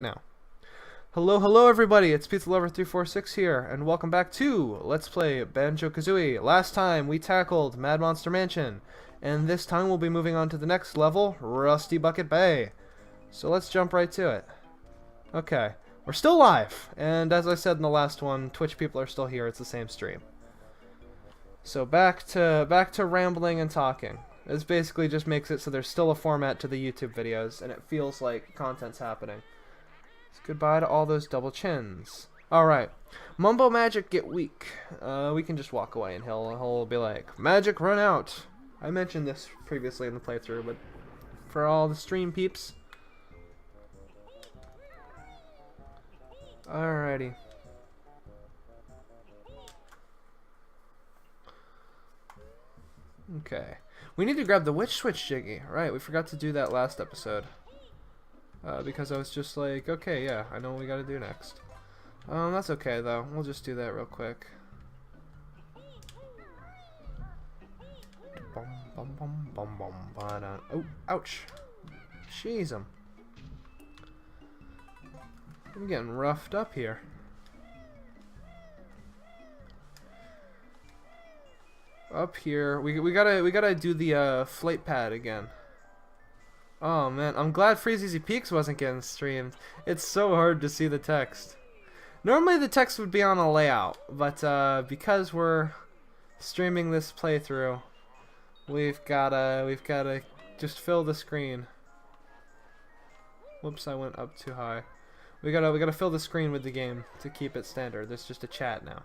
Now. Hello everybody, it's Pizza Lover 346 here, and welcome back to Let's Play Banjo Kazooie. Last time we tackled Mad Monster Mansion, and this time we'll be moving on to the next level, Rusty Bucket Bay. So let's jump right to it. Okay, we're still live, and as I said in the last one, Twitch people are still here, it's the same stream. So back to rambling and talking. This basically just makes it so there's still a format to the YouTube videos, and it feels like content's happening. Goodbye to all those double chins. Alright. Mumbo magic get weak. We can just walk away and he'll be like, magic run out. I mentioned this previously in the playthrough, but for all the stream peeps. Alrighty. Okay. We need to grab the witch switch, Jiggy. Right, we forgot to do that last episode. Because I was just like, okay, yeah, I know what we gotta do next. That's okay, though. We'll just do that real quick. Oh, ouch. Jeez, I'm getting roughed up here. Up here, we gotta do the flight pad again. Oh man, I'm glad Freezeezy Peaks wasn't getting streamed. It's so hard to see the text. Normally the text would be on a layout, but because we're streaming this playthrough, we've gotta just fill the screen. Whoops, I went up too high. We gotta fill the screen with the game to keep it standard. There's just a chat now.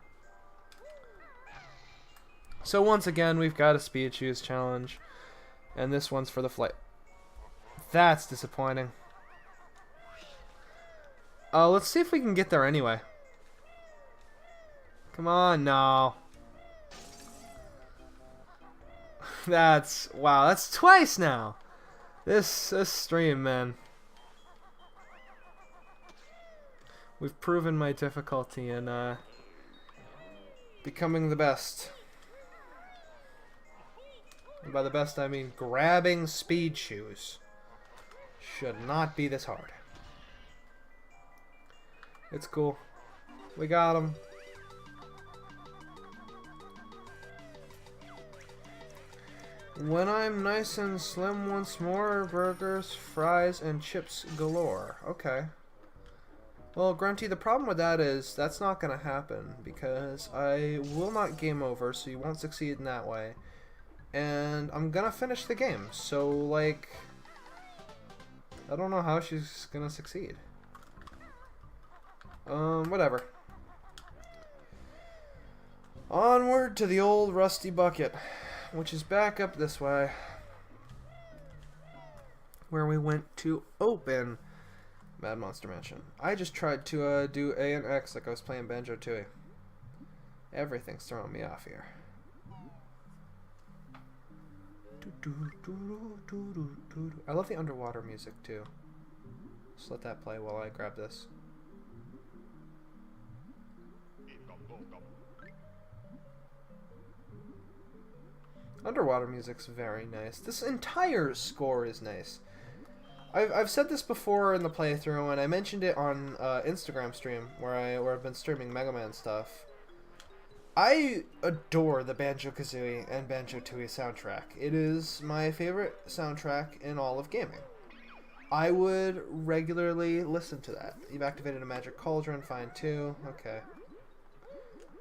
So once again, we've got a speed choose challenge, and this one's for the flight. That's disappointing. Let's see if we can get there anyway. Come on, no. Wow, that's twice now. This stream, man. We've proven my difficulty in becoming the best. And by the best, I mean grabbing speed shoes. Should not be this hard. It's cool. We got him. When I'm nice and slim once more, burgers, fries, and chips galore. Okay. Well, Grunty, the problem with that is that's not going to happen because I will not game over, so you won't succeed in that way. And I'm going to finish the game, so, like, I don't know how she's gonna succeed. Whatever. Onward to the old rusty bucket, which is back up this way, where we went to open Mad Monster Mansion. I just tried to do A and X like I was playing Banjo Kazooie. Everything's throwing me off here. I love the underwater music too. Just let that play while I grab this. Underwater music's very nice. This entire score is nice. I've said this before in the playthrough, and I mentioned it on Instagram stream where I've been streaming Mega Man stuff. I adore the Banjo Kazooie and Banjo Tooie soundtrack. It is my favorite soundtrack in all of gaming. I would regularly listen to that. You've activated a magic cauldron, fine too. Okay.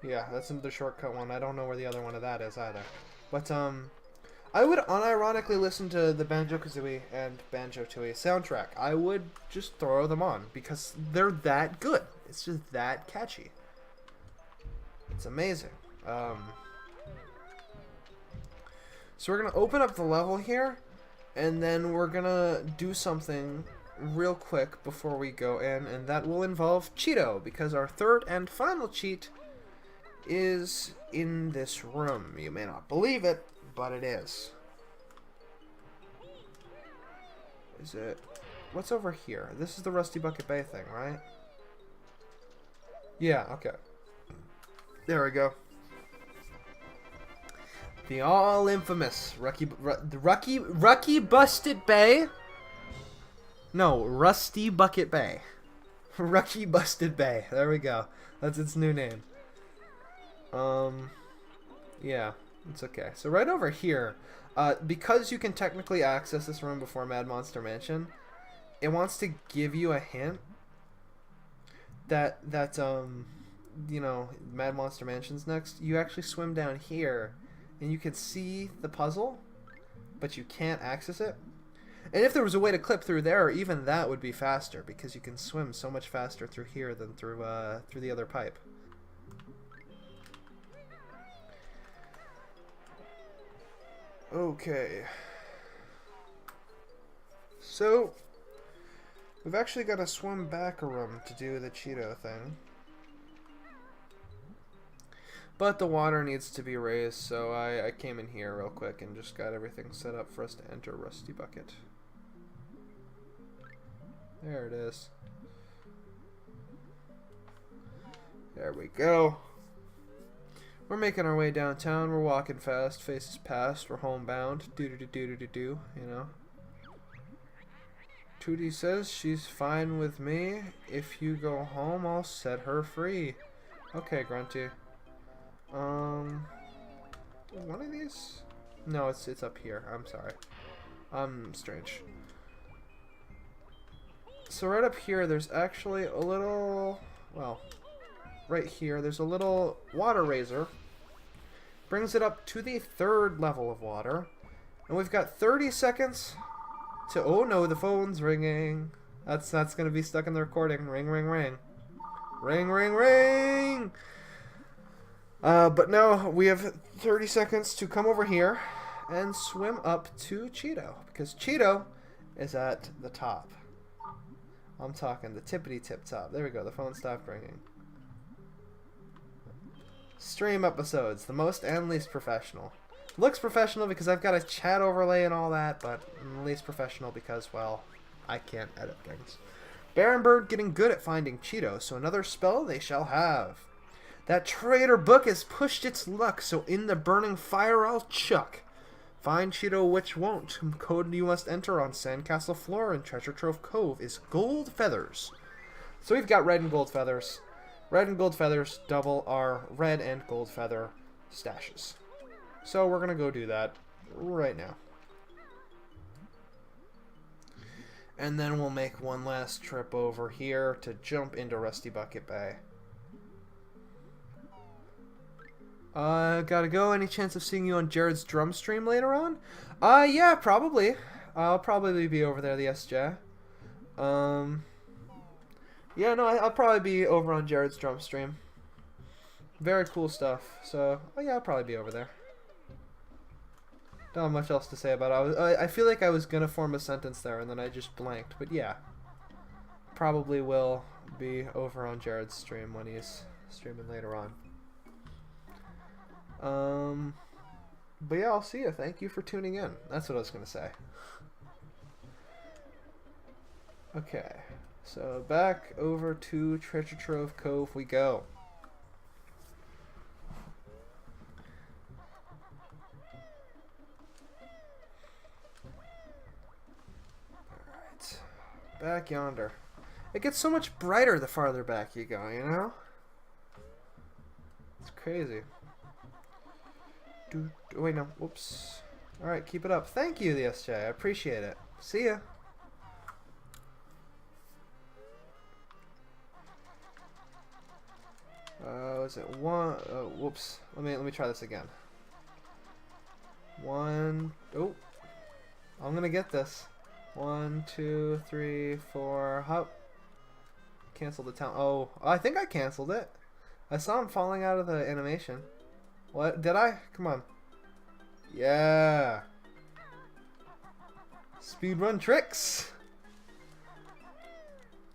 Yeah, that's another shortcut one. I don't know where the other one of that is either. But I would unironically listen to the Banjo Kazooie and Banjo Tooie soundtrack. I would just throw them on because they're that good. It's just that catchy. It's amazing. So we're going to open up the level here, and then we're going to do something real quick before we go in, and that will involve Cheeto, because our third and final cheat is in this room. You may not believe it, but it is. Is it? What's over here? This is the Rusty Bucket Bay thing, right? Yeah, okay. There we go. The all infamous Rucky Busted Bay. No, Rusty Bucket Bay. Rucky Busted Bay. There we go. That's its new name. Yeah, it's okay. So right over here, because you can technically access this room before Mad Monster Mansion, it wants to give you a hint that you know, Mad Monster Mansion's next. You actually swim down here, and you can see the puzzle, but you can't access it. And if there was a way to clip through there, even that would be faster, because you can swim so much faster through here than through the other pipe. Okay. So, we've actually got to swim back a room to do the Cheeto thing. But the water needs to be raised, so I came in here real quick and just got everything set up for us to enter Rusty Bucket. There it is. There we go. We're making our way downtown. We're walking fast. Faces past. We're homebound. Do-do-do-do-do-do-do, you know. Tootie says she's fine with me. If you go home, I'll set her free. Okay, Grunty. One of these? No, it's up here. I'm sorry. Strange. So right up here, there's actually a little, well, right here, there's a little water raiser. Brings it up to the 3rd level of water. And we've got 30 seconds to, oh no, the phone's ringing. That's going to be stuck in the recording. Ring, ring, ring. Ring, ring, ring! But no, we have 30 seconds to come over here and swim up to Cheeto. Because Cheeto is at the top. I'm talking the tippity-tip top. There we go. The phone stopped ringing. Stream episodes. The most and least professional. Looks professional because I've got a chat overlay and all that, but least professional because, well, I can't edit things. Baron Bird getting good at finding Cheeto, so another spell they shall have. That traitor book has pushed its luck, so in the burning fire I'll chuck. Find Cheeto which won't. Code you must enter on Sandcastle Floor in Treasure Trove Cove is gold feathers. So we've got red and gold feathers. Red and gold feathers double our red and gold feather stashes. So we're going to go do that right now. And then we'll make one last trip over here to jump into Rusty Bucket Bay. Gotta go. Any chance of seeing you on Jared's drum stream later on? Yeah, probably. I'll probably be over there, the SJ. Yeah, no, I'll probably be over on Jared's drum stream. Very cool stuff. So, oh yeah, I'll probably be over there. Don't have much else to say about it. I feel like I was gonna form a sentence there, and then I just blanked. But yeah, probably will be over on Jared's stream when he's streaming later on. But yeah, I'll see you. Thank you for tuning in. That's what I was going to say. Okay, so back over to Treasure Trove Cove we go. Alright, back yonder. It gets so much brighter the farther back you go, you know? It's crazy. Wait, no. Whoops. Alright, keep it up. Thank you, the SJ. I appreciate it. See ya. Was it one? Oh, whoops. Let me try this again. One. Oh. I'm gonna get this. 1, 2, 3, 4. Hop. Cancel the town. Oh, I think I canceled it. I saw him falling out of the animation. What? Did I? Come on. Yeah. Speedrun tricks.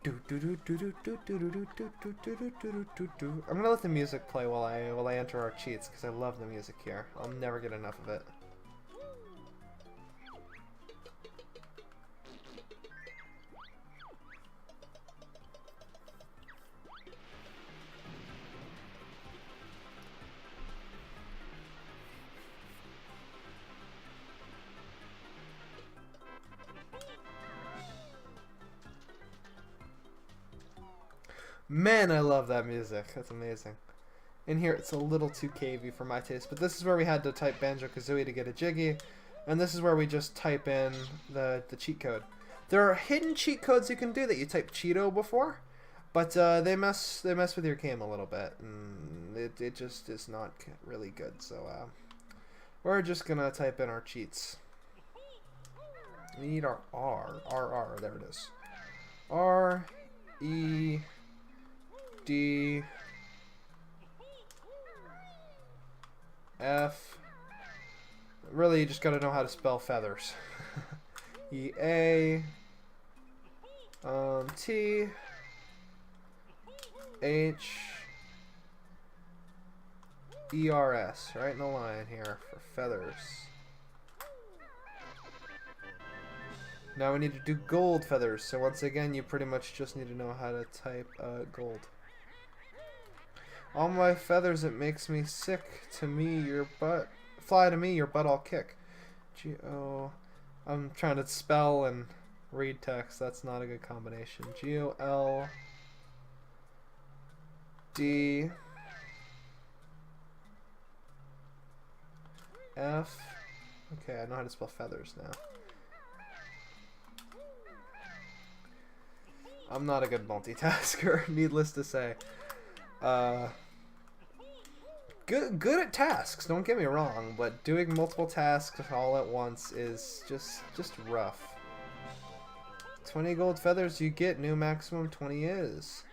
I'm gonna let the music play while I enter our cheats because I love the music here. I'll never get enough of it. Man, I love that music. That's amazing. In here, it's a little too cavey for my taste, but this is where we had to type Banjo Kazooie to get a Jiggy, and this is where we just type in the cheat code. There are hidden cheat codes you can do that you type Cheeto before, but they mess with your game a little bit, and it just is not really good. So we're just gonna type in our cheats. We need our R. There it is. R E D F. Really, you just gotta know how to spell feathers. E A T H E R S. Right in the line here for feathers. Now we need to do gold feathers. So once again, you pretty much just need to know how to type gold. All my feathers, it makes me sick. To me, your butt. Fly to me, your butt I'll kick. G-O... I'm trying to spell and read text. That's not a good combination. G-O-L... D... F... Okay, I know how to spell feathers now. I'm not a good multitasker, needless to say. Good at tasks, don't get me wrong, but doing multiple tasks all at once is just rough. 20 gold feathers you get, new maximum 20 is.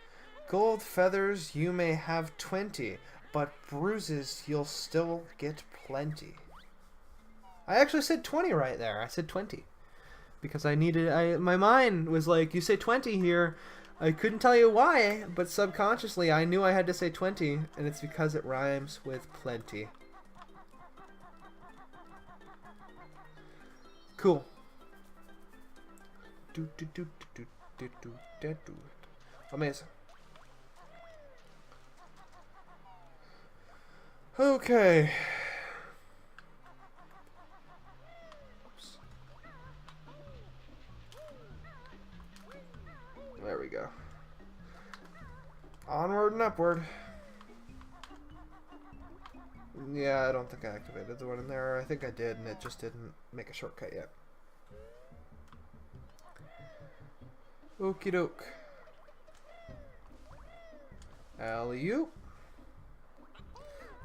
Gold feathers you may have 20, but bruises you'll still get plenty. I actually said 20 right there. I said 20. Because my mind was like, you say 20 here. I couldn't tell you why, but subconsciously I knew I had to say 20, and it's because it rhymes with plenty. Cool. Amazing. Okay. There we go. Onward and upward. Yeah, I don't think I activated the one in there. I think I did, and it just didn't make a shortcut yet. Okie doke. Alley-oop.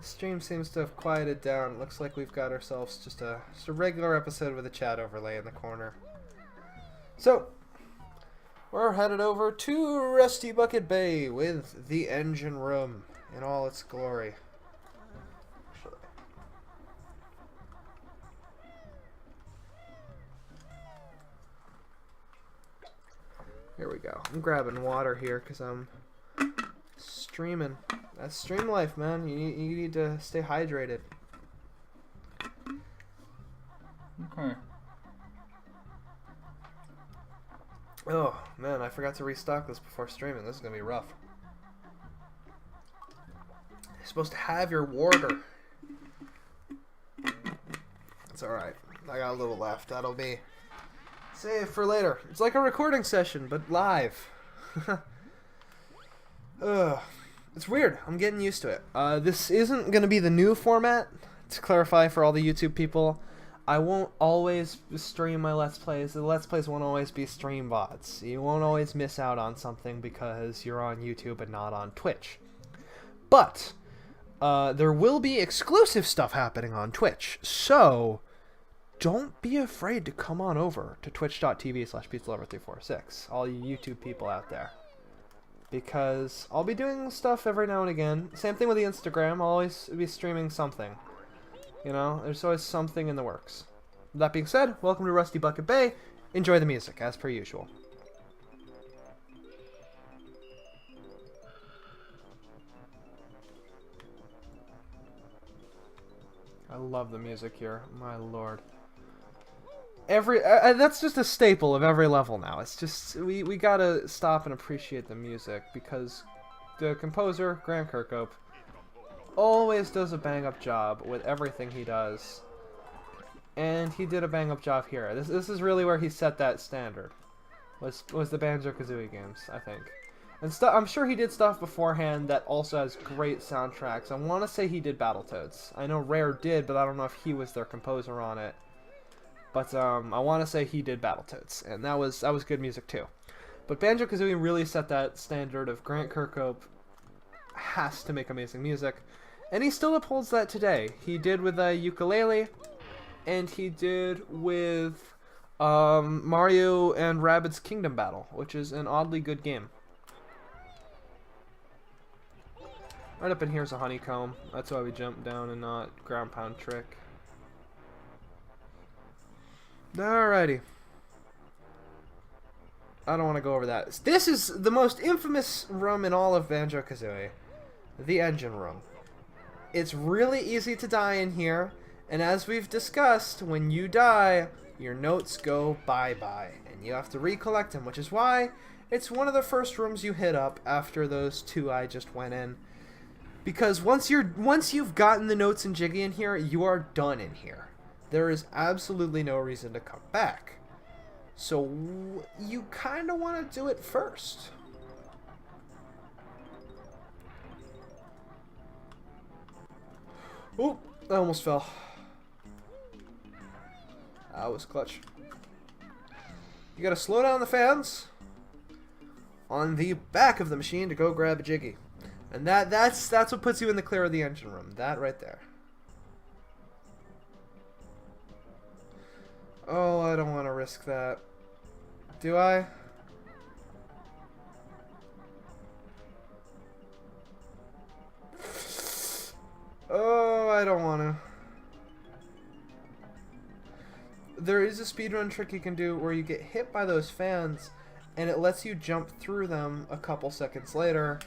The stream seems to have quieted down. Looks like we've got ourselves just a regular episode with a chat overlay in the corner. So, we're headed over to Busty Rucket Bay with the engine room in all its glory. Here we go. I'm grabbing water here because I'm streaming. That's stream life, man. You need to stay hydrated. Okay. Oh, man, I forgot to restock this before streaming. This is going to be rough. You're supposed to have your water. It's alright. I got a little left. That'll be saved for later. It's like a recording session, but live. It's weird. I'm getting used to it. This isn't going to be the new format. To clarify for all the YouTube people, I won't always stream my Let's Plays. The Let's Plays won't always be stream VODs. You won't always miss out on something because you're on YouTube and not on Twitch. But there will be exclusive stuff happening on Twitch. So don't be afraid to come on over to twitch.tv/PizzaLover346, all you YouTube people out there. Because I'll be doing stuff every now and again. Same thing with the Instagram. I'll always be streaming something. You know, there's always something in the works. That being said, welcome to Busty Rucket Bay. Enjoy the music, as per usual. I love the music here, my lord. That's just a staple of every level now. It's just, we gotta stop and appreciate the music, because the composer, Graham Kirkhope, always does a bang-up job with everything he does. And he did a bang-up job here. This is really where he set that standard. Was the Banjo Kazooie games, I think. And stuff. I'm sure he did stuff beforehand that also has great soundtracks. I want to say he did Battletoads. I know Rare did, but I don't know if he was their composer on it. But I want to say he did Battletoads, and that was good music too. But Banjo Kazooie really set that standard of Grant Kirkhope has to make amazing music, and he still upholds that today. He did with Ukulele, and he did with Mario and Rabbids Kingdom Battle, which is an oddly good game. Right up in here's a honeycomb. That's why we jump down and not ground pound trick. Alrighty. I don't want to go over that. This is the most infamous room in all of Banjo Kazooie. The engine room. It's really easy to die in here, and as we've discussed, when you die, your notes go bye-bye, and you have to recollect them, which is why it's one of the first rooms you hit up after those two I just went in. Because once you've gotten the notes and Jiggy in here, you are done in here. There is absolutely no reason to come back. So you kind of want to do it first. Oop, I almost fell. That was clutch. You gotta slow down the fans on the back of the machine to go grab a Jiggy. And that's what puts you in the clear of the engine room. That right there. Oh, I don't want to risk that. Do I? Oh, I don't want to. There is a speedrun trick you can do where you get hit by those fans and it lets you jump through them a couple seconds later.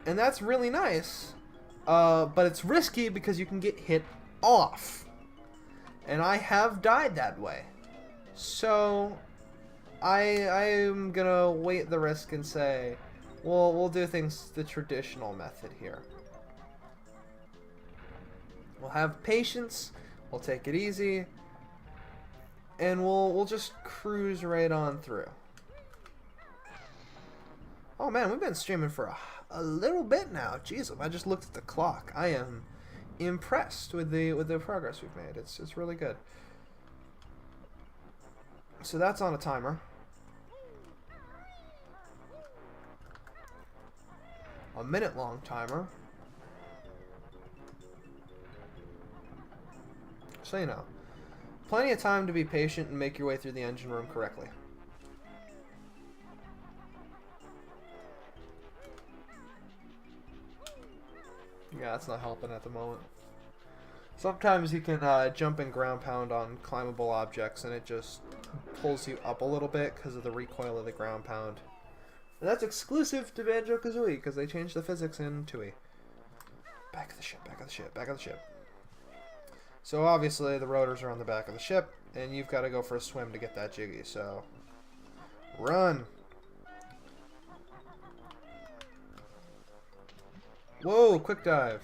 And that's really nice, but it's risky because you can get hit off. And I have died that way. So, I'm gonna weight the risk and say, well, we'll do things the traditional method here. We'll have patience, we'll take it easy, and we'll just cruise right on through. Oh man, we've been streaming for a little bit now. Jeez, I just looked at the clock. I am impressed with the progress we've made. It's really good. So that's on a timer. A minute-long timer. So you know, plenty of time to be patient and make your way through the engine room correctly. Yeah, that's not helping at the moment. Sometimes you can jump and ground pound on climbable objects and it just pulls you up a little bit because of the recoil of the ground pound. And that's exclusive to Banjo Kazooie because they changed the physics in Tooie. Back of the ship, back of the ship, back of the ship. So obviously the rotors are on the back of the ship and you've got to go for a swim to get that Jiggy, so run! Whoa, quick dive.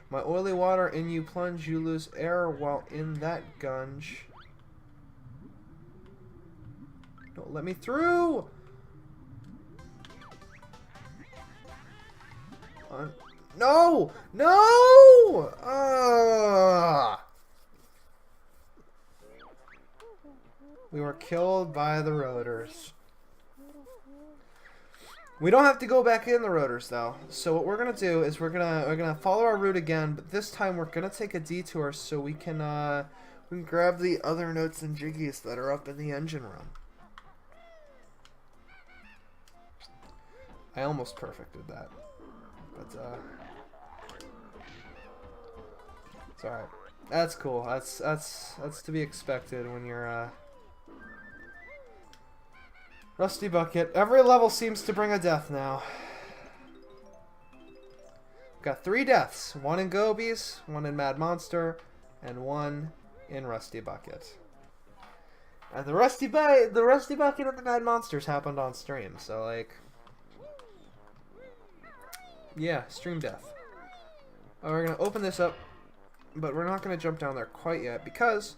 My oily water in you plunge, you lose air while in that gunge. Don't let me through! No! No! We were killed by the rotors. We don't have to go back in the rotors though. So what we're gonna do is we're gonna follow our route again, but this time we're gonna take a detour so we can grab the other notes and Jiggies that are up in the engine room. I almost perfected that, but it's alright. That's cool. That's to be expected when you're Rusty Bucket. Every level seems to bring a death now. Got 3 deaths. 1 in Gobies, 1 in Mad Monster, and 1 in Rusty Bucket. And the Rusty Bucket and the Mad Monsters happened on stream, so like, yeah, stream death. We're gonna open this up, but we're not gonna jump down there quite yet because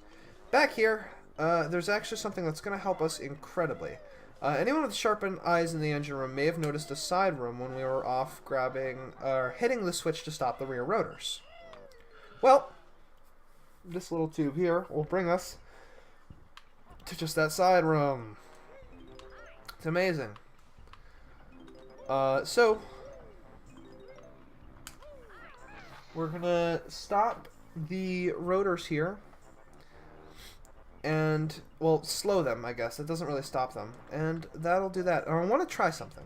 back here, there's actually something that's gonna help us incredibly. Anyone with sharpened eyes in the engine room may have noticed a side room when we were off grabbing or hitting the switch to stop the rear rotors. Well, this little tube here will bring us to just that side room. It's amazing. So we're gonna stop the rotors here. And, well, slow them, I guess. It doesn't really stop them. And that'll do that. And I want to try something.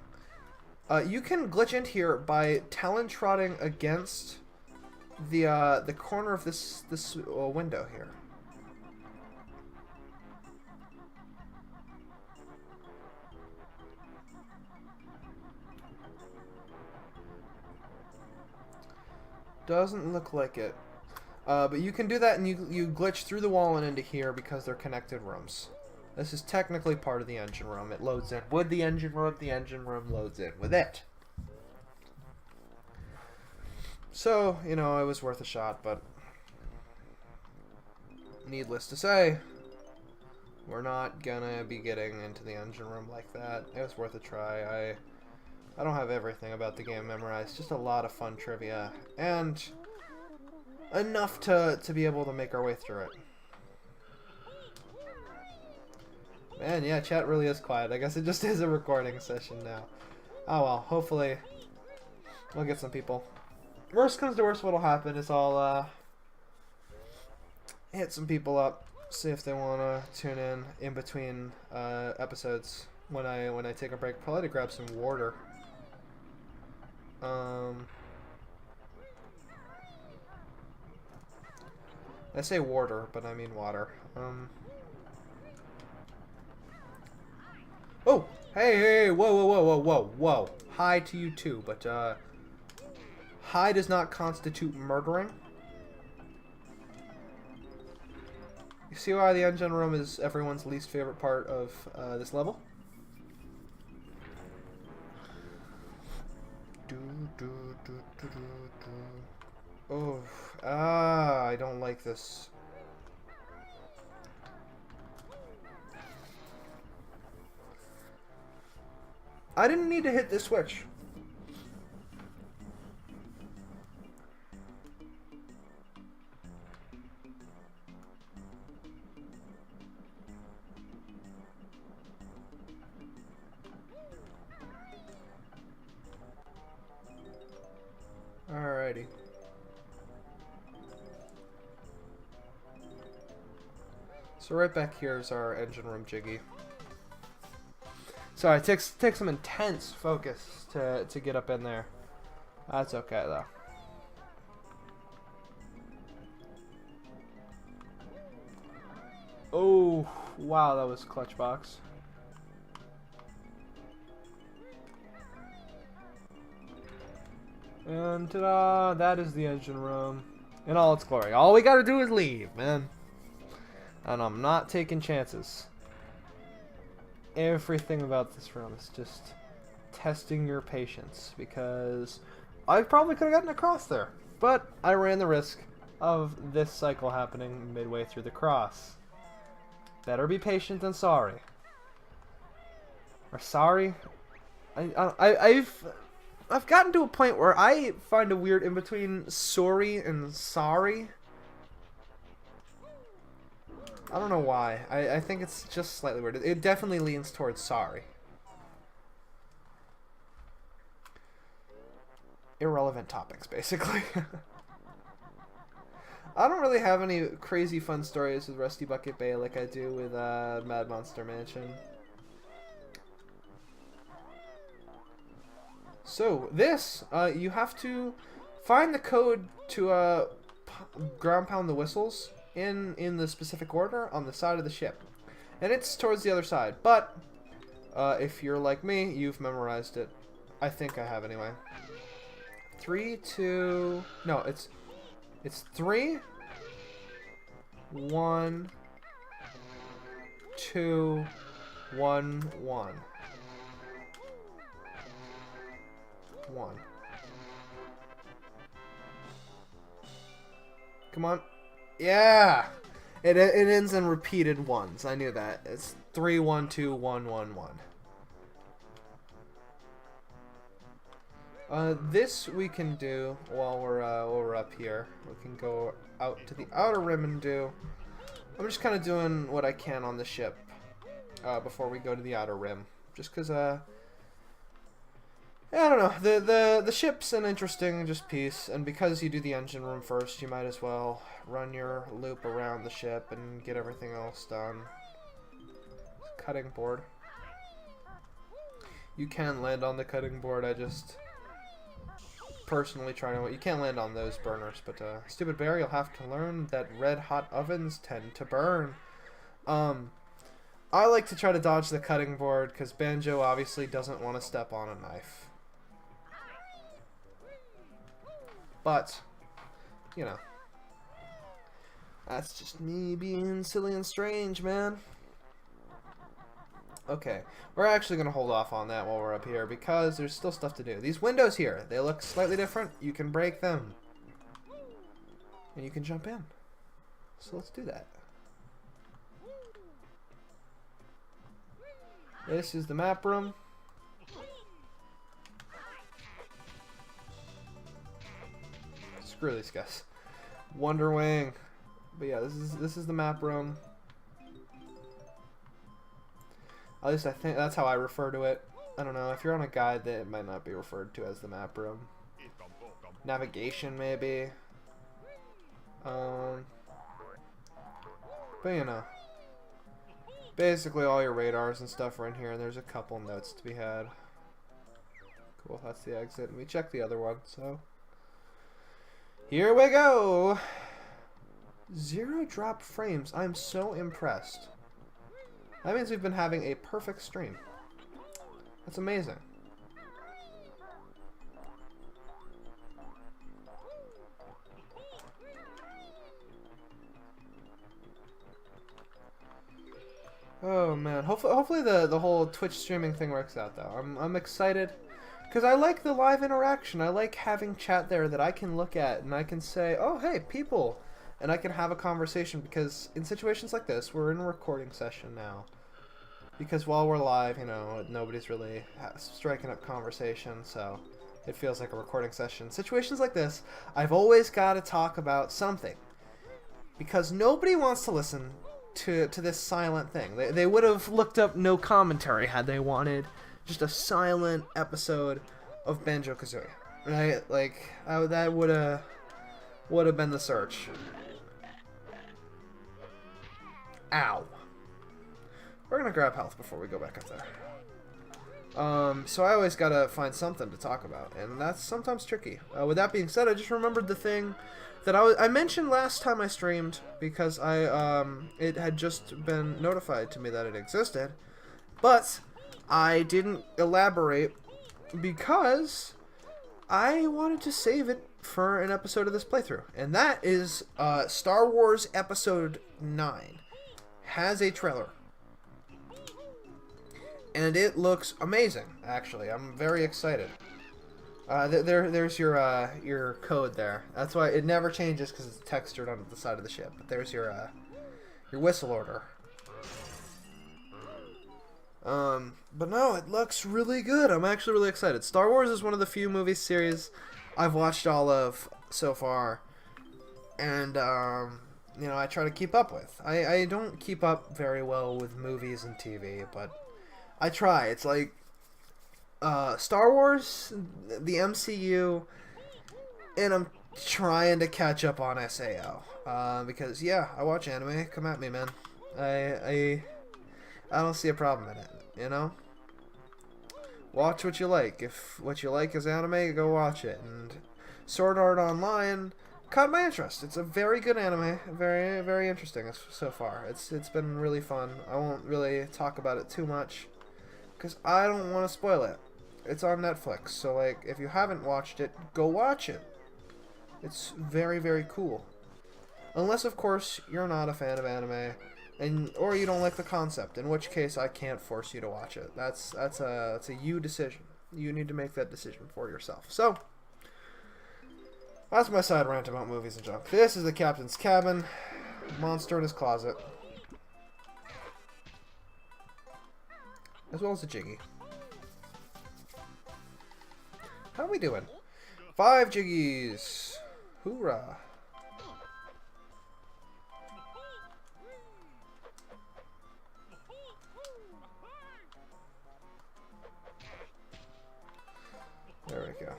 You can glitch in here by talon trotting against the corner of this window here. Doesn't look like it. But you can do that, and you glitch through the wall and into here because they're connected rooms. This is technically part of the engine room. It loads in with the engine room loads in with it. So, you know, it was worth a shot, but needless to say, we're not gonna be getting into the engine room like that. It was worth a try. I don't have everything about the game memorized, just a lot of fun trivia, and enough to be able to make our way through it. Man, yeah, chat really is quiet. I guess it just is a recording session now. Oh well, hopefully we'll get some people. Worst comes to worst, what'll happen is I'll hit some people up, see if they want to tune in between episodes when I take a break. Probably to grab some water. I say water, but I mean water. Oh! Hey, whoa. Hi to you too, but, hi does not constitute murdering. You see why the engine room is everyone's least favorite part of, this level? Oh, I don't like this. I didn't need to hit this switch. Alrighty. So right back here is our engine room jiggy. Sorry, it takes some intense focus to get up in there. That's okay though. Oh, wow, that was clutch box. And ta-da, that is the engine room in all its glory. All we gotta do is leave, man. And I'm not taking chances. Everything about this room is just testing your patience, because I probably could have gotten across there, but I ran the risk of this cycle happening midway through the cross. Better be patient than sorry. Or sorry? I've gotten to a point where I find a weird in between sorry and sorry. I don't know why. I think it's just slightly weird. It definitely leans towards sorry. Irrelevant topics, basically. I don't really have any crazy fun stories with Busty Rucket Bay like I do with Mad Monster Mansion. So, this, you have to find the code to ground pound the whistles in the specific order on the side of the ship. And it's towards the other side. But, if you're like me, you've memorized it. I think I have anyway. 3, 2... No, it's 3, 1, 2, 1, 1. 1. Come on. Yeah! It ends in repeated ones. I knew that. It's 3, 1, 2, 1, 1, 1. This we can do while we're up here. We can go out to the outer rim and do. I'm just kind of doing what I can on the ship before we go to the outer rim, just because yeah, I don't know. The ship's an interesting just piece, and because you do the engine room first, you might as well run your loop around the ship and get everything else done. Cutting board. You can land on the cutting board. I just personally try to. You can't land on those burners, but stupid bear, you'll have to learn that red hot ovens tend to burn. I like to try to dodge the cutting board because Banjo obviously doesn't want to step on a knife. But, you know, that's just me being silly and strange, man. Okay, we're actually going to hold off on that while we're up here because there's still stuff to do. These windows here, they look slightly different. You can break them. And you can jump in. So let's do that. This is the map room. Screw these guys. Wonder Wing. But yeah, this is the map room. At least I think that's how I refer to it. I don't know. If you're on a guide, that it might not be referred to as the map room. Navigation, maybe. But you know. Basically, all your radars and stuff are in here, and there's a couple notes to be had. Cool, that's the exit. And we checked the other one, so. Here we go! 0 drop frames. I'm so impressed. That means we've been having a perfect stream. That's amazing. Oh man, hopefully the whole Twitch streaming thing works out though. I'm excited because I like the live interaction. I like having chat there that I can look at and I can say, "Oh, hey, people." And I can have a conversation because in situations like this, we're in a recording session now. Because while we're live, you know, nobody's really striking up conversation, so it feels like a recording session. Situations like this, I've always got to talk about something. Because nobody wants to listen to this silent thing. They would have looked up no commentary had they wanted just a silent episode of Banjo Kazooie. Right? Like, that would have been the search. Ow. We're gonna grab health before we go back up there. So I always gotta find something to talk about, and that's sometimes tricky. With that being said, I just remembered the thing that I mentioned last time I streamed because it had just been notified to me that it existed, but I didn't elaborate because I wanted to save it for an episode of this playthrough, and that is Star Wars Episode 9 has a trailer. And it looks amazing, actually. I'm very excited. There's your code there. That's why it never changes because it's textured on the side of the ship. But there's your whistle order. But no, it looks really good. I'm actually really excited. Star Wars is one of the few movie series I've watched all of so far, and you know, I try to keep up with. I don't keep up very well with movies and TV, but I try. It's like Star Wars, the MCU, and I'm trying to catch up on SAO. Because yeah, I watch anime. Come at me, man. I don't see a problem in it. You know, watch what you like. If what you like is anime, go watch it. And Sword Art Online caught my interest. It's a very good anime. Very, very interesting so far. It's been really fun. I won't really talk about it too much because I don't want to spoil it. It's on Netflix, so like if you haven't watched it, go watch it. It's very, very cool. Unless of course you're not a fan of anime or you don't like the concept, in which case I can't force you to watch it. That's a you decision. You need to make that decision for yourself. So that's my side rant about movies and junk. This is the captain's cabin. Monster in his closet. As well as a Jiggy. How we doing? 5 jiggies. Hoorah. There we go.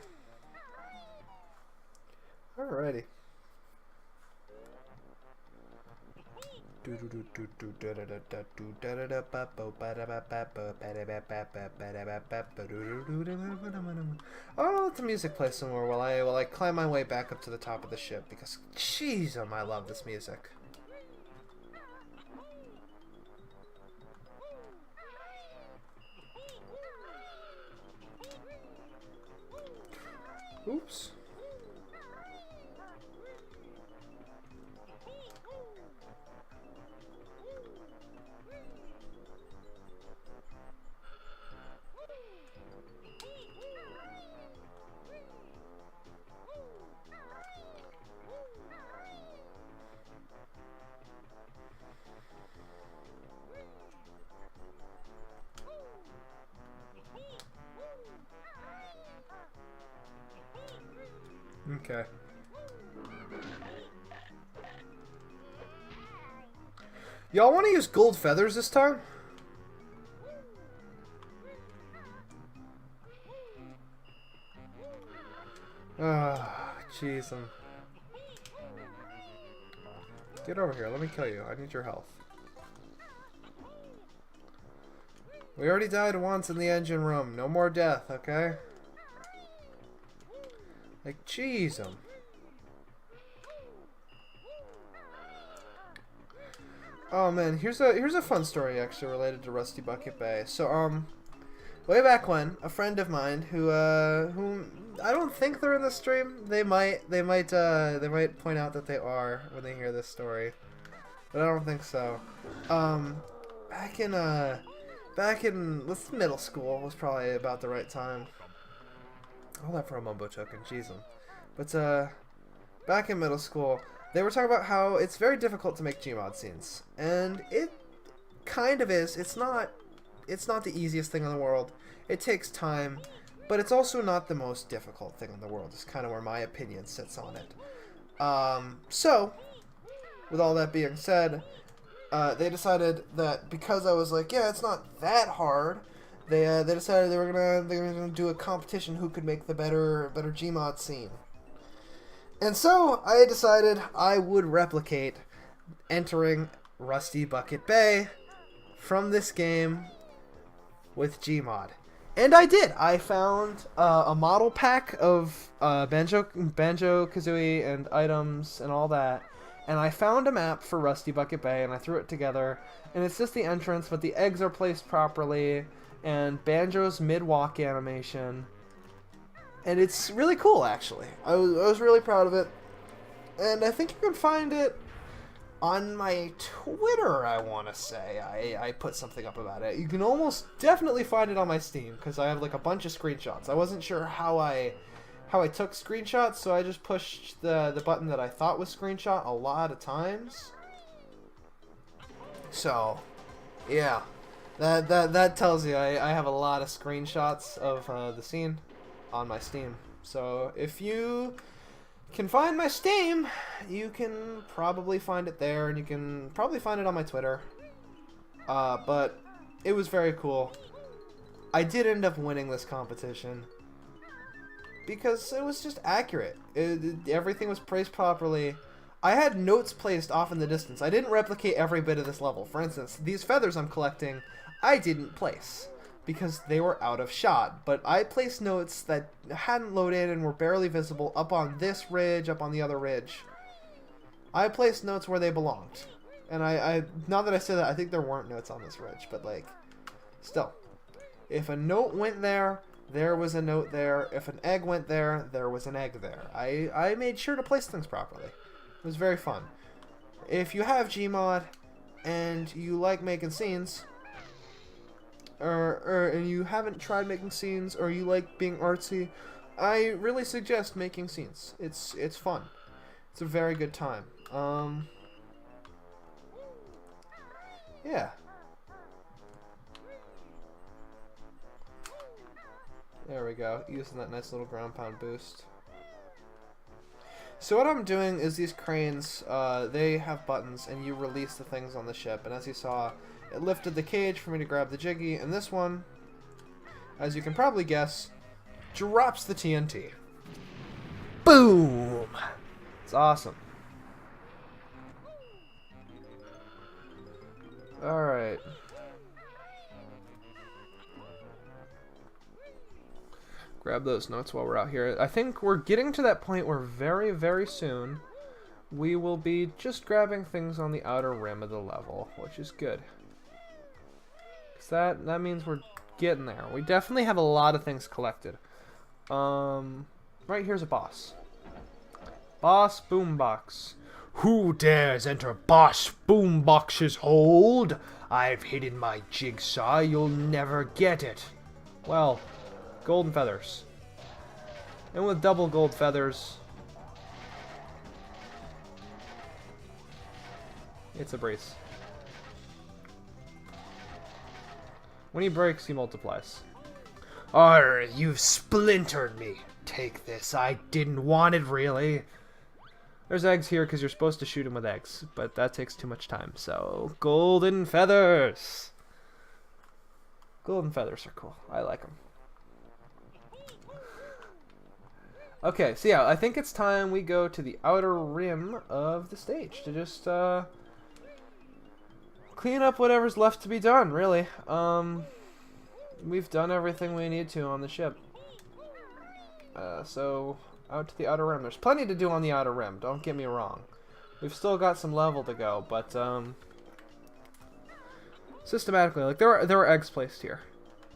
Alrighty. I'll let the music play some more while I climb my way back up to the top of the ship because jeez, I love this music. Oops. Okay. Y'all want to use gold feathers this time? Ah, jeez. Get over here. Let me kill you. I need your health. We already died once in the engine room. No more death, okay? Like, jeez. Oh man, here's a fun story actually related to Rusty Bucket Bay. So way back when, a friend of mine who I don't think they're in the stream. They might point out that they are when they hear this story, but I don't think so. Back in middle school was probably about the right time. All that for a mumbo token, jeez. But back in middle school, they were talking about how it's very difficult to make Gmod scenes, and it kind of is. It's not the easiest thing in the world. It takes time, but it's also not the most difficult thing in the world. It's kind of where my opinion sits on it. So, with all that being said, they decided that because I was like, yeah, it's not that hard. They decided they were gonna do a competition who could make the better Gmod scene. And so I decided I would replicate entering Rusty Bucket Bay from this game with Gmod. And I did. I found a model pack of Banjo Kazooie and items and all that. And I found a map for Rusty Bucket Bay and I threw it together. And it's just the entrance, but the eggs are placed properly. And Banjo's mid-walk animation. And it's really cool, actually. I was really proud of it. And I think you can find it on my Twitter, I want to say. I put something up about it. You can almost definitely find it on my Steam, because I have like a bunch of screenshots. I wasn't sure how I took screenshots, so I just pushed the button that I thought was screenshot a lot of times. So, yeah. That tells you I have a lot of screenshots of the scene on my Steam. So if you can find my Steam, you can probably find it there, and you can probably find it on my Twitter. But it was very cool. I did end up winning this competition because it was just accurate. Everything was placed properly. I had notes placed off in the distance. I didn't replicate every bit of this level. For instance, these feathers I'm collecting, I didn't place because they were out of shot. But I placed notes that hadn't loaded and were barely visible up on this ridge, up on the other ridge. I placed notes where they belonged. And I now that I say that, I think there weren't notes on this ridge. But, like, still. If a note went there, there was a note there. If an egg went there, there was an egg there. I made sure to place things properly. It was very fun. If you have Gmod and you like making scenes, and you haven't tried making scenes, or you like being artsy, I really suggest making scenes. It's fun. It's a very good time. Yeah. There we go, using that nice little ground pound boost. So what I'm doing is these cranes, they have buttons, and you release the things on the ship. And as you saw, it lifted the cage for me to grab the Jiggy, and this one, as you can probably guess, drops the TNT. Boom! It's awesome. Alright. Grab those notes while we're out here. I think we're getting to that point where very, very soon we will be just grabbing things on the outer rim of the level, which is good. 'Cause that means we're getting there. We definitely have a lot of things collected. Right here's a boss. Boss Boombox. Who dares enter Boss Boombox's hold? I've hidden my jigsaw. You'll never get it. Well, golden feathers. And with double gold feathers, it's a breeze. When he breaks, he multiplies. Arr, you've splintered me. Take this. I didn't want it, really. There's eggs here because you're supposed to shoot him with eggs, but that takes too much time, so golden feathers. Golden feathers are cool. I like them. Okay, so yeah, I think it's time we go to the outer rim of the stage to just clean up whatever's left to be done, really. We've done everything we need to on the ship. So out to the outer rim. There's plenty to do on the outer rim, don't get me wrong. We've still got some level to go, but systematically, like there were eggs placed here,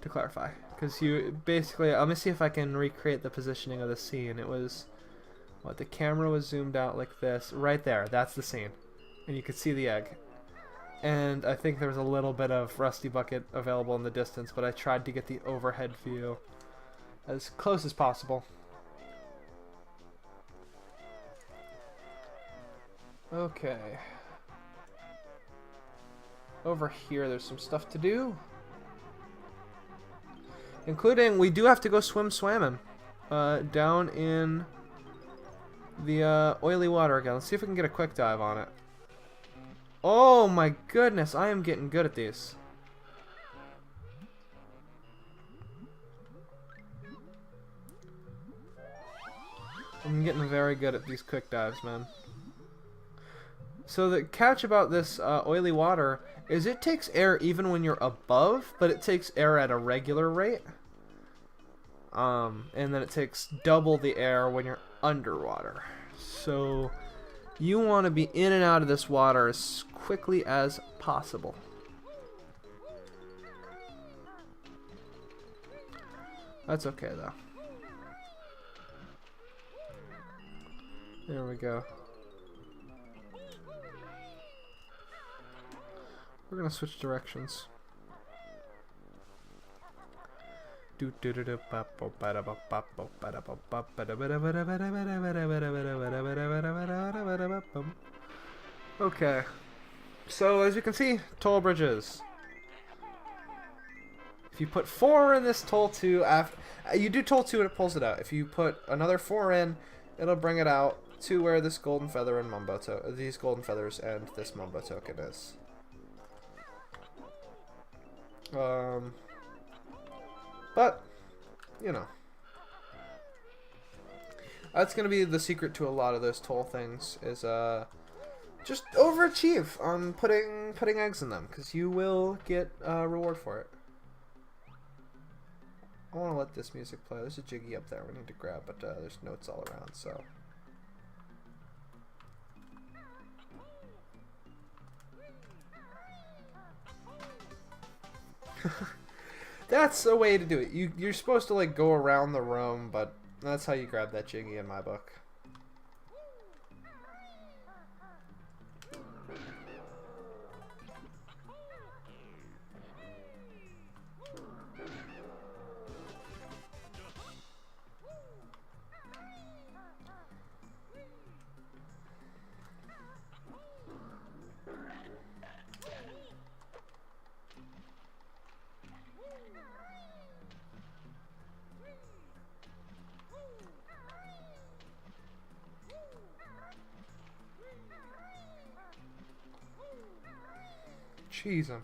to clarify. Because you basically, let me see if I can recreate the positioning of the scene. It was, what, the camera was zoomed out like this. Right there, that's the scene. And you could see the egg. And I think there was a little bit of Rusty Bucket available in the distance, but I tried to get the overhead view as close as possible. Okay. Over here, there's some stuff to do. Including, we do have to go swimming down in the oily water again. Let's see if we can get a quick dive on it. Oh my goodness, I am getting good at these. I'm getting very good at these quick dives, man. So the catch about this oily water is it takes air even when you're above, but it takes air at a regular rate. And then it takes double the air when you're underwater. So you want to be in and out of this water as quickly as possible. That's okay though. There we go. We're gonna switch directions. Okay, so as you can see, toll bridges. If you put 4 in this toll 2, after you do toll 2 and it pulls it out. If you put another 4 in, it'll bring it out to where this golden feather and mumbo these golden feathers and this mumbo token is. But, you know. That's going to be the secret to a lot of those toll things, is just overachieve on putting eggs in them, because you will get a reward for it. I want to let this music play. There's a Jiggy up there we need to grab, but there's notes all around, so... That's a way to do it. You're supposed to like go around the room, but that's how you grab that Jiggy in my book. Cheese him.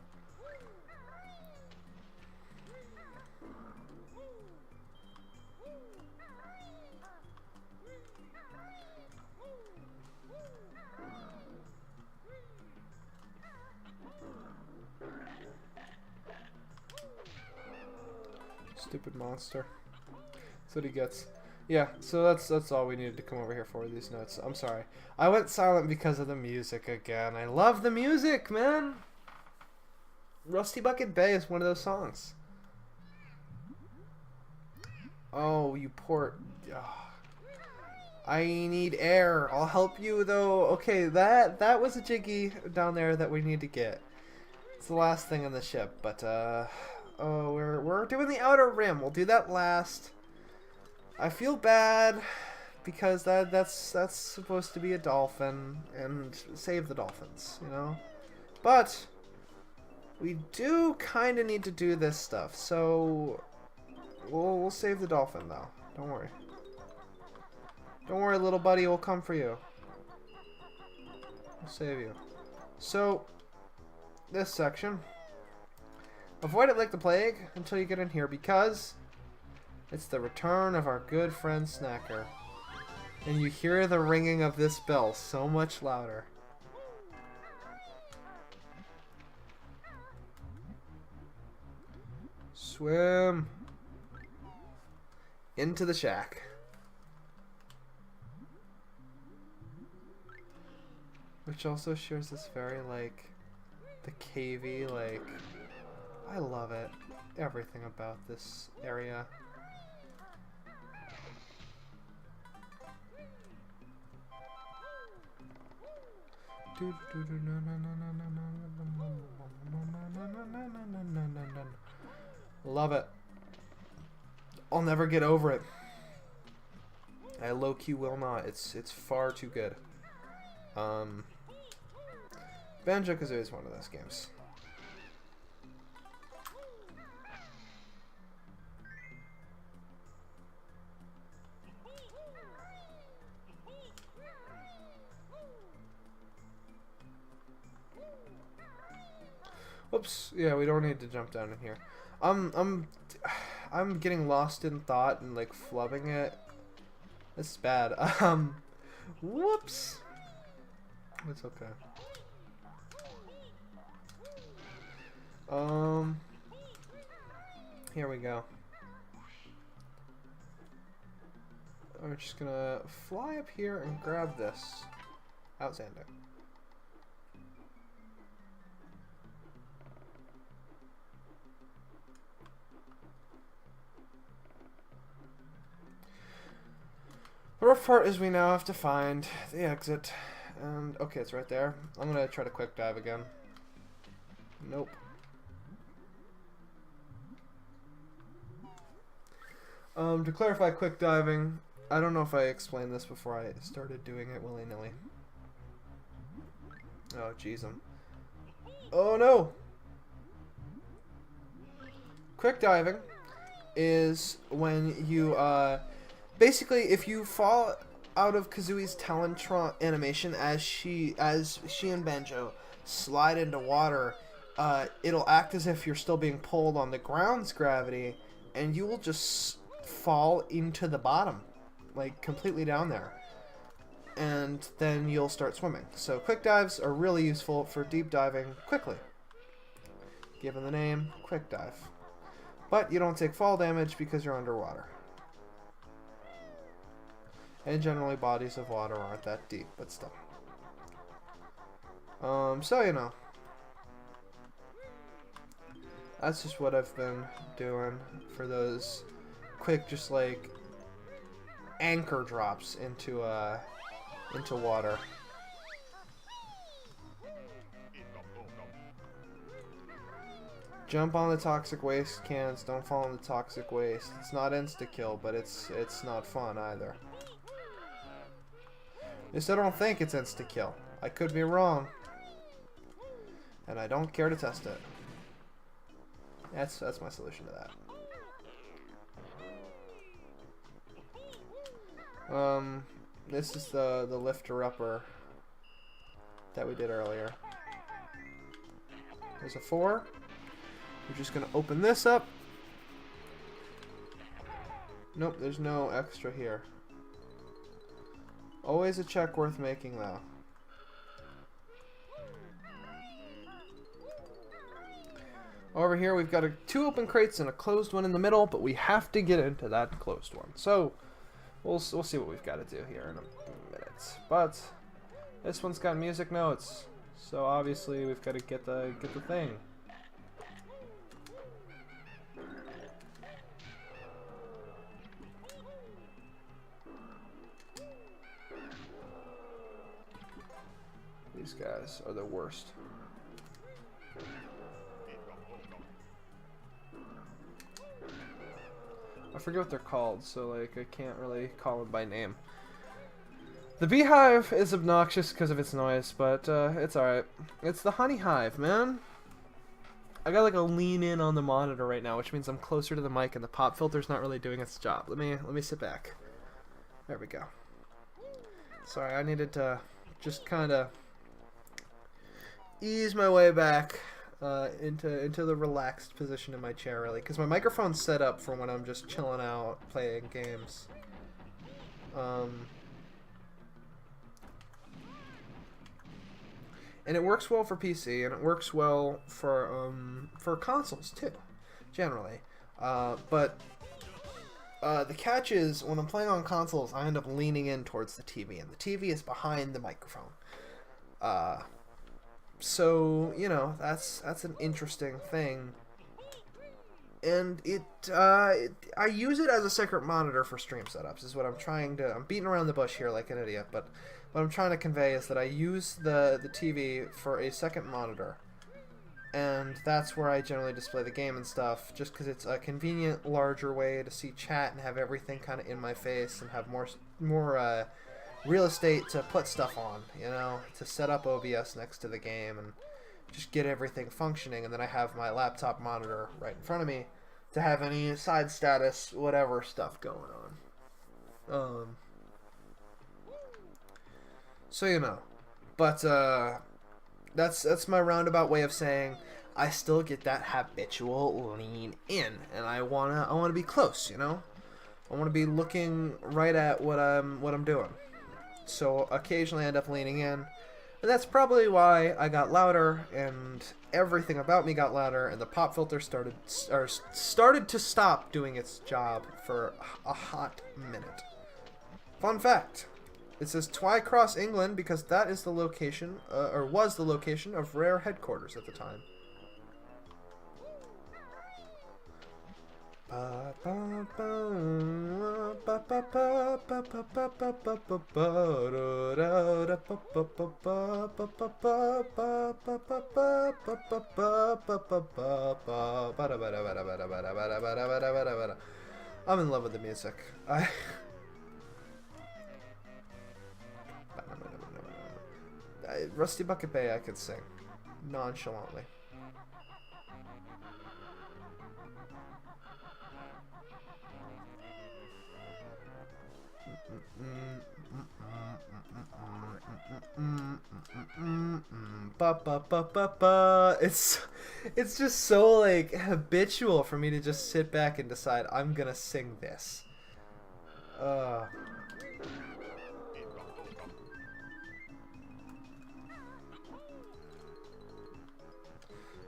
Stupid monster. That's what he gets. Yeah, so that's all we needed to come over here for, these notes. I'm sorry. I went silent because of the music again. I love the music, man! Busty Rucket Bay is one of those songs. Oh, you poor... Oh. I need air. I'll help you, though. Okay, that was a Jiggy down there that we need to get. It's the last thing on the ship, but, oh, we're doing the outer rim. We'll do that last. I feel bad because that's supposed to be a dolphin and save the dolphins, you know? But we do kind of need to do this stuff, so we'll save the dolphin though. Don't worry. Don't worry, little buddy, we'll come for you. We'll save you. So this section, avoid it like the plague until you get in here because it's the return of our good friend Snacker. And you hear the ringing of this bell so much louder. Swim into the shack. Which also shares this very, like, the cavey, like, I love it. Everything about this area. Love it. I'll never get over it. I low-key will not. It's far too good. Banjo Kazooie is one of those games. Whoops. Yeah, we don't need to jump down in here. I'm getting lost in thought and like flubbing it. This is bad. Whoops. It's okay. Here we go. We're just gonna fly up here and grab this. Outstanding. The rough part is we now have to find the exit. And, okay, it's right there. I'm gonna try to quick dive again. Nope. To clarify quick diving, I don't know if I explained this before I started doing it willy-nilly. Oh, jeez. Oh, no! Quick diving is when you, basically, if you fall out of Kazooie's Talentron animation as she and Banjo slide into water, it'll act as if you're still being pulled on the ground's gravity, and you will just fall into the bottom, like completely down there, and then you'll start swimming. So quick dives are really useful for deep diving quickly, given the name quick dive. But you don't take fall damage because you're underwater. And generally bodies of water aren't that deep, but still. So you know. That's just what I've been doing for those quick, just like anchor drops into water. Jump on the toxic waste cans, don't fall in the toxic waste. It's not insta-kill, but it's not fun either. At least I don't think it's insta-kill. I could be wrong. And I don't care to test it. That's my solution to that. This is the lifter-upper that we did earlier. There's a 4. We're just going to open this up. Nope, there's no extra here. Always a check worth making, though. Over here, we've got 2 open crates and a closed one in the middle, but we have to get into that closed one. So, we'll see what we've got to do here in a minute. But this one's got music notes, so obviously we've got to get the thing. These guys are the worst. I forget what they're called, so like I can't really call them by name. The beehive is obnoxious because of its noise, but it's alright. It's the honey hive, man. I got like a lean in on the monitor right now, which means I'm closer to the mic and the pop filter's not really doing its job. Let me sit back. There we go. Sorry, I needed to just kind of ease my way back into the relaxed position in my chair, really, because my microphone's set up for when I'm just chilling out playing games. And it works well for PC, and it works well for consoles too, generally. But the catch is when I'm playing on consoles, I end up leaning in towards the TV, and the TV is behind the microphone. So, you know, that's an interesting thing. And I use it as a second monitor for stream setups, is what I'm trying to... I'm beating around the bush here like an idiot, but what I'm trying to convey is that I use the TV for a second monitor. And that's where I generally display the game and stuff, just because it's a convenient, larger way to see chat and have everything kind of in my face and have more real estate to put stuff on, you know, to set up OBS next to the game and just get everything functioning. And then I have my laptop monitor right in front of me to have any side status, whatever stuff going on. So, you know, but that's my roundabout way of saying I still get that habitual lean in, and I wanna be close, you know. I want to be looking right at what I'm doing. So occasionally I end up leaning in, and that's probably why I got louder, and everything about me got louder, and the pop filter started to stop doing its job for a hot minute. Fun fact: it says Twycross, England, because that is the location, or was the location of Rare headquarters at the time. I'm in love with the music. Busty Rucket Bay I could sing nonchalantly. It's just so like habitual for me to just sit back and decide I'm gonna sing this.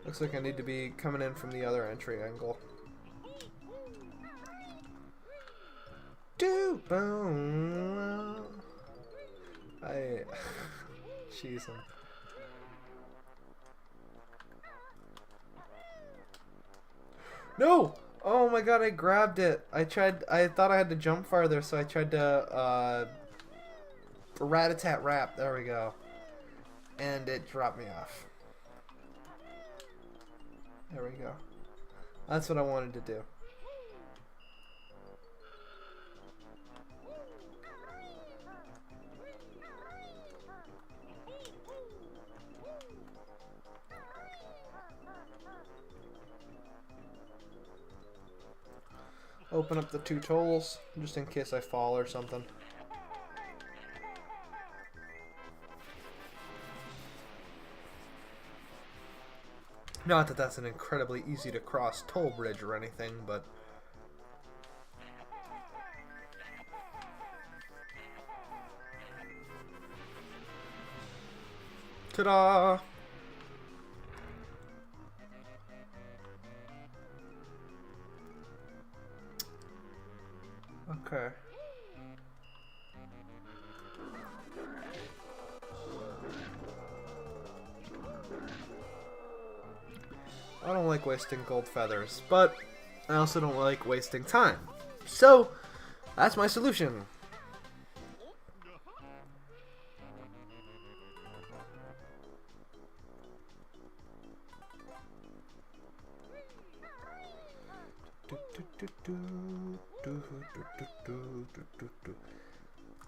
Looks like I need to be coming in from the other entry angle. Jeez. No! Oh my god, I grabbed it. I thought I had to jump farther, so I tried to, rat-a-tat-rap. There we go. And it dropped me off. There we go. That's what I wanted to do. Open up the 2 tolls, just in case I fall or something. Not that that's an incredibly easy to cross toll bridge or anything, but... Ta-da! Okay. I don't like wasting gold feathers, but I also don't like wasting time. So, that's my solution.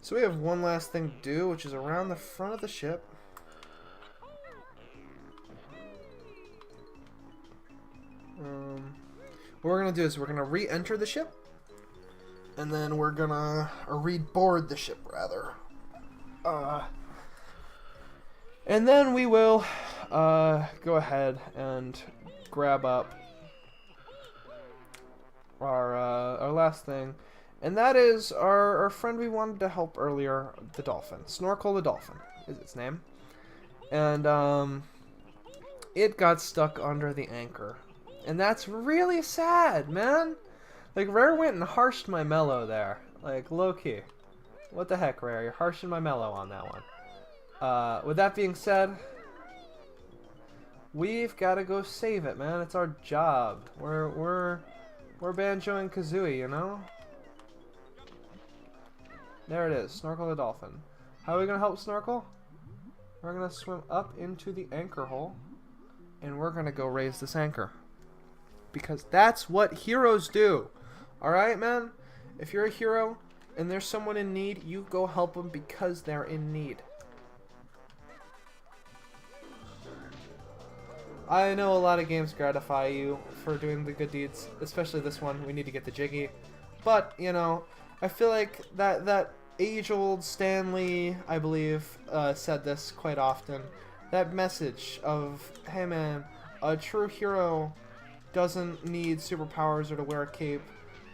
So we have one last thing to do, which is around the front of the ship. What we're going to do is we're going to re-enter the ship. And then we're going to re-board the ship, rather. And then we will go ahead and grab up our last thing. And that is our friend we wanted to help earlier, the dolphin. Snorkel the dolphin is its name. And it got stuck under the anchor. And that's really sad, man. Like, Rare went and harshed my mellow there. Like, low-key. What the heck, Rare? You're harshing my mellow on that one. With that being said, we've got to go save it, man. It's our job. We're Banjo and Kazooie, you know? There it is. Snorkel the dolphin. How are we going to help Snorkel? We're going to swim up into the anchor hole. And we're going to go raise this anchor. Because that's what heroes do. Alright, man? If you're a hero and there's someone in need, you go help them because they're in need. I know a lot of games gratify you for doing the good deeds, especially this one. We need to get the Jiggy. But, you know, I feel like that age-old Stanley, I believe, said this quite often. That message of, hey man, a true hero doesn't need superpowers or to wear a cape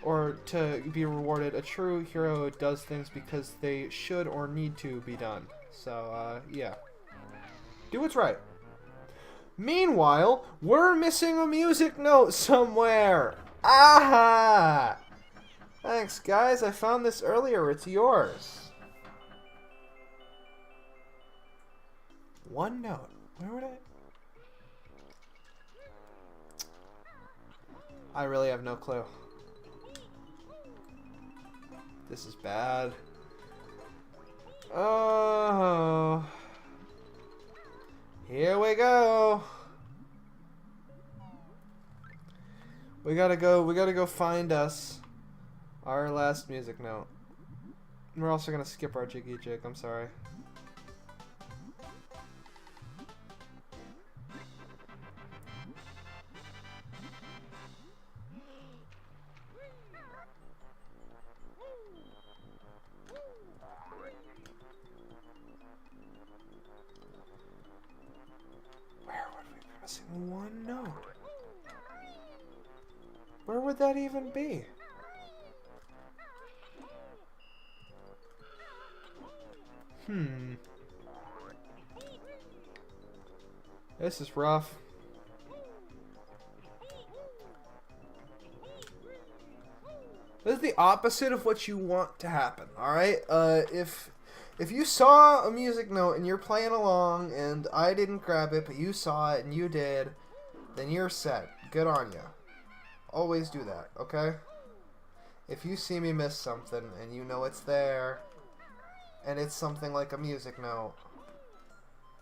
or to be rewarded. A true hero does things because they should or need to be done. So, yeah. Do what's right. Meanwhile, we're missing a music note somewhere. Aha! Thanks, guys. I found this earlier. It's yours. One note. Where would I really have no clue. This is bad. Oh. Here we go. We gotta go find us our last music note. We're also gonna skip our Jiggy Jig, I'm sorry. One note. Where would that even be? This is rough. This is the opposite of what you want to happen, alright? If you saw a music note and you're playing along and I didn't grab it, but you saw it and you did, then you're set. Good on you. Always do that, okay? If you see me miss something and you know it's there, and it's something like a music note,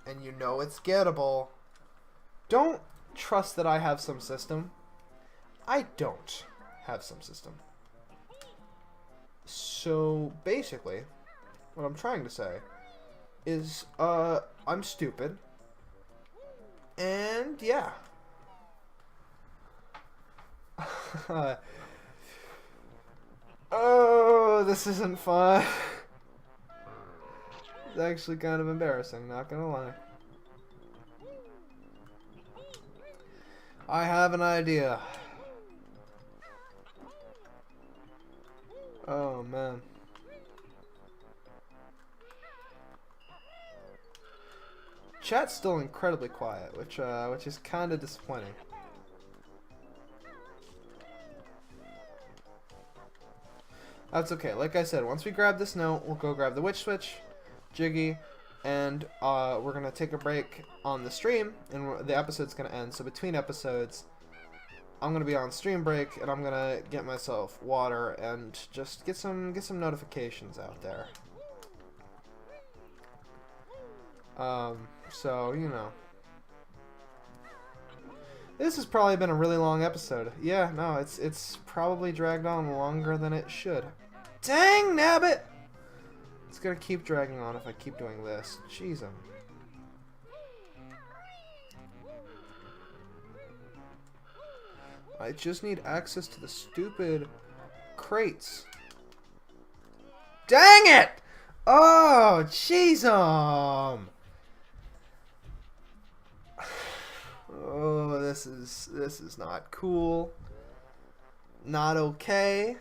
and you know it's gettable, don't trust that I have some system. I don't have some system. So, basically, what I'm trying to say is, I'm stupid. And, yeah. Oh, this isn't fun. It's actually kind of embarrassing, not gonna lie. I have an idea. Oh man. Chat's still incredibly quiet, which is kind of disappointing. That's okay. Like I said, once we grab this note, we'll go grab the witch switch, Jiggy, and we're gonna take a break on the stream, and the episode's gonna end. So between episodes, I'm gonna be on stream break, and I'm gonna get myself water and just get some notifications out there. So you know, this has probably been a really long episode. Yeah, no, it's probably dragged on longer than it should. Dang nabbit! It's gonna keep dragging on if I keep doing this. Jeez. I just need access to the stupid crates. Dang it! Oh, jeez. Oh, this is not cool. Not okay.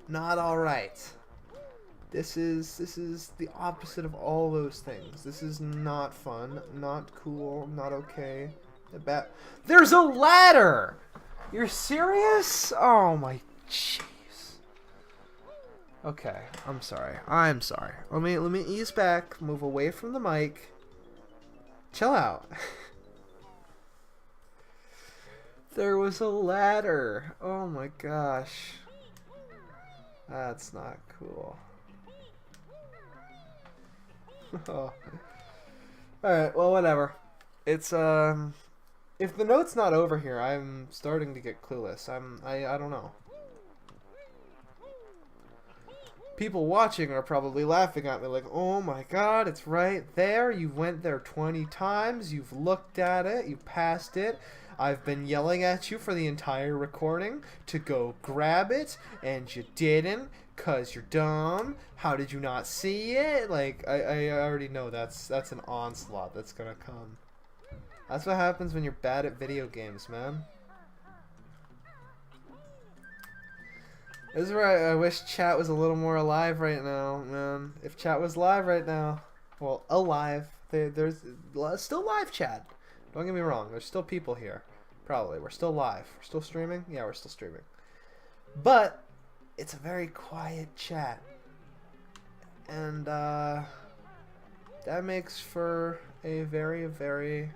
Not alright. This is the opposite of all those things. This is not fun, not cool, not okay. There's a ladder! You're serious? Oh my jeez. Okay, I'm sorry. I'm sorry. Let me ease back, move away from the mic. Chill out. There was a ladder. Oh my gosh. That's not cool. Oh. Alright, well whatever. It's if the note's not over here, I'm starting to get clueless. I don't know. People watching are probably laughing at me like, oh my god, it's right there. You went there 20 times. You've looked at it. You passed it. I've been yelling at you for the entire recording to go grab it, and you didn't, cause you're dumb. How did you not see it? Like, I already know that's an onslaught that's gonna come. That's what happens when you're bad at video games, man. This is where I wish chat was a little more alive right now, man. If chat was live right now, well, alive. There's still live chat. Don't get me wrong. There's still people here. Probably. We're still live. We're still streaming? Yeah, we're still streaming. But it's a very quiet chat. And that makes for a very, very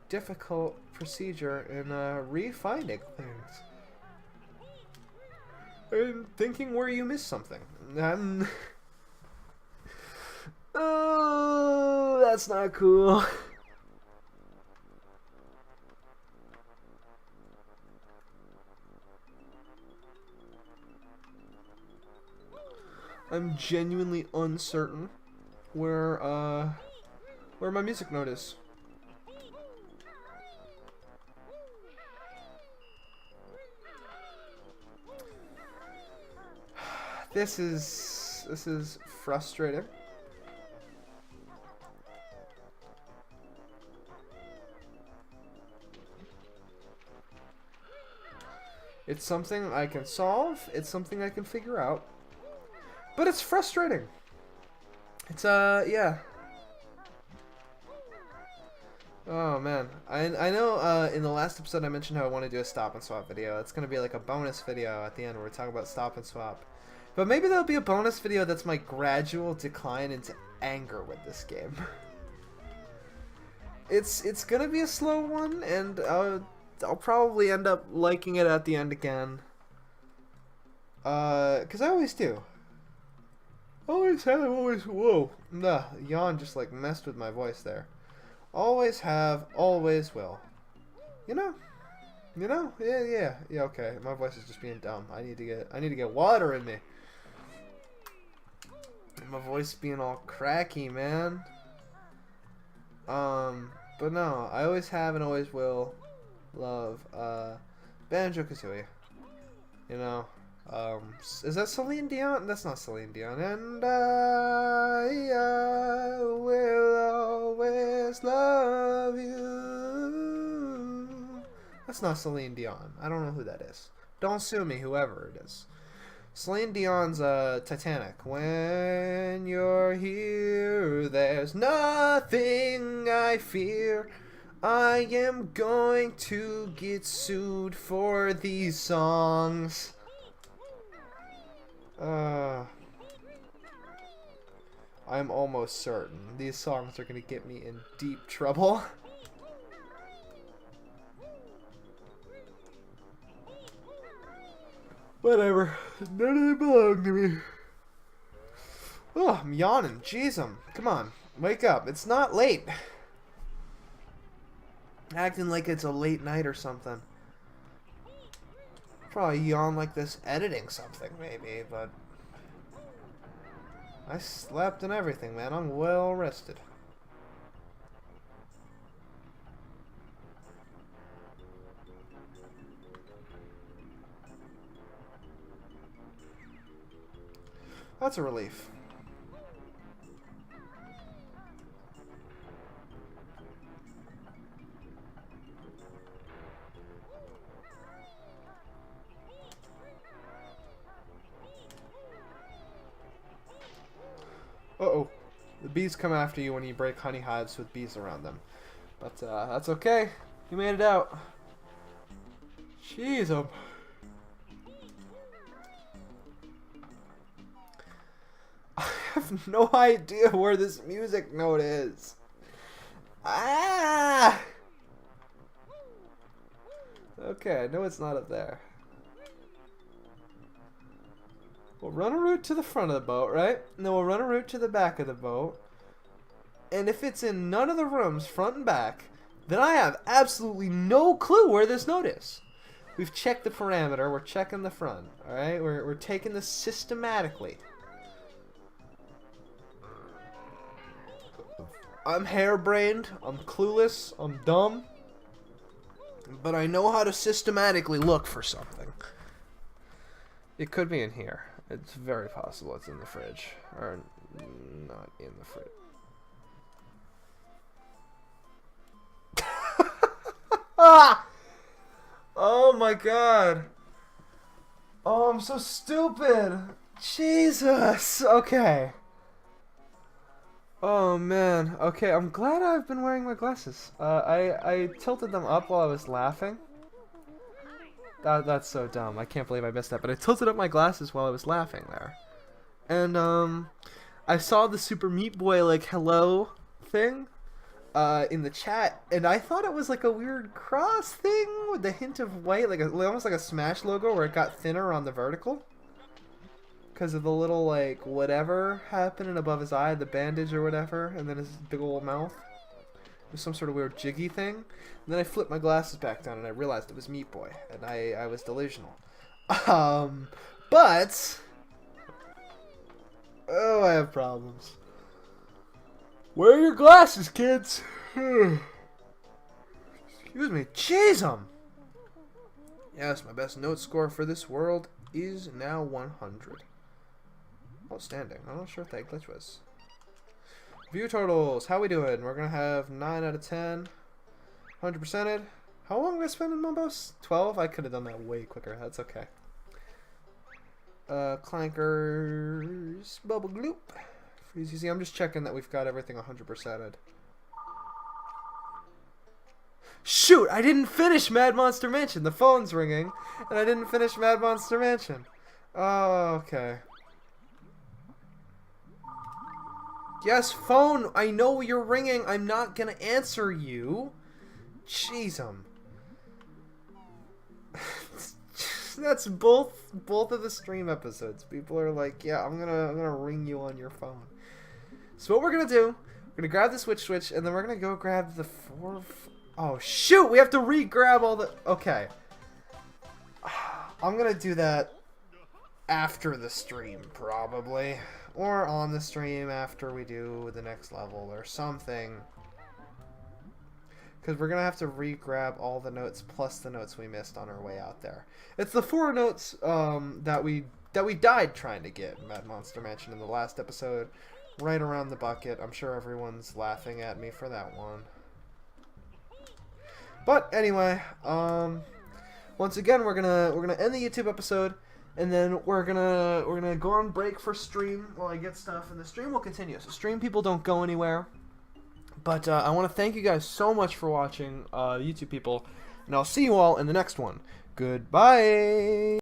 difficult procedure in refinding things. And thinking where you missed something. Oh, that's not cool. I'm genuinely uncertain where my music note is. This is frustrating. It's something I can solve, it's something I can figure out. But it's frustrating. It's yeah. Oh man. I know in the last episode I mentioned how I want to do a stop and swap video. It's gonna be like a bonus video at the end where we talk about stop and swap. But maybe there'll be a bonus video that's my gradual decline into anger with this game. It's gonna be a slow one, and I'll probably end up liking it at the end again. 'Cause I always do. Always have, always, whoa. Nah, yawn just like messed with my voice there. Always have, always will. You know? Yeah, okay. My voice is just being dumb. I need to get water in me. My voice being all cracky, man. But no, I always have and always will love Banjo Kazooie. You know? Is that Celine Dion? That's not Celine Dion. And I will always love you. That's not Celine Dion. I don't know who that is. Don't sue me, whoever it is. Celine Dion's Titanic. When you're here, there's nothing I fear. I am going to get sued for these songs. I'm almost certain these songs are going to get me in deep trouble. Whatever. None of them belong to me. Oh, I'm yawning. Jeez, come on. Wake up. It's not late. Acting like it's a late night or something. Probably yawn like this editing something, maybe, but... I slept and everything, man. I'm well rested. That's a relief. Uh-oh. The bees come after you when you break honey hives with bees around them. But, that's okay. You made it out. Jeez, I have no idea where this music note is. Ah! Okay, I know it's not up there. We'll run a route to the front of the boat, right? And then we'll run a route to the back of the boat. And if it's in none of the rooms, front and back, then I have absolutely no clue where this note is. We've checked the parameter. We're checking the front, alright? We're taking this systematically. I'm harebrained. I'm clueless. I'm dumb. But I know how to systematically look for something. It could be in here. It's very possible it's in the fridge. Or not in the fridge. Oh my god. Oh, I'm so stupid. Jesus. Okay. Oh man. Okay, I'm glad I've been wearing my glasses. I tilted them up while I was laughing. That's so dumb. I can't believe I missed that. But I tilted up my glasses while I was laughing there. And, I saw the Super Meat Boy, like, hello thing, in the chat. And I thought it was, like, a weird cross thing with the hint of white. Like, almost like a Smash logo where it got thinner on the vertical. Because of the little, like, whatever happening above his eye, the bandage or whatever. And then his big old mouth. It was some sort of weird jiggy thing. And then I flipped my glasses back down and I realized it was Meat Boy. And I was delusional. But... oh, I have problems. Wear your glasses, kids! Excuse me. Jeez, Yes, my best note score for this world is now 100. Outstanding. I'm not sure what that glitch was. View totals. How we doing? We're going to have 9 out of 10. 100%ed. How long did I spend in Mumbos? 12? I could have done that way quicker. That's okay. Clankers. Bubble Gloop. Freeze easy. I'm just checking that we've got everything 100%ed. Shoot! I didn't finish Mad Monster Mansion. The phone's ringing. And I didn't finish Mad Monster Mansion. Oh, okay. Yes, phone. I know you're ringing. I'm not gonna answer you. Jeez, That's both of the stream episodes. People are like, yeah, I'm gonna ring you on your phone. So what we're gonna do? We're gonna grab the switch, and then we're gonna go grab the oh shoot! We have to re-grab all the. Okay. I'm gonna do that after the stream, probably. Or on the stream after we do the next level or something. Because we're going to have to re-grab all the notes plus the notes we missed on our way out there. It's the 4 notes that we died trying to get in Mad Monster Mansion in the last episode. Right around the bucket. I'm sure everyone's laughing at me for that one. But anyway, once again, we're gonna end the YouTube episode, and then we're gonna go on break for stream while I get stuff, and the stream will continue. So stream people don't go anywhere. But I want to thank you guys so much for watching, YouTube people, and I'll see you all in the next one. Goodbye.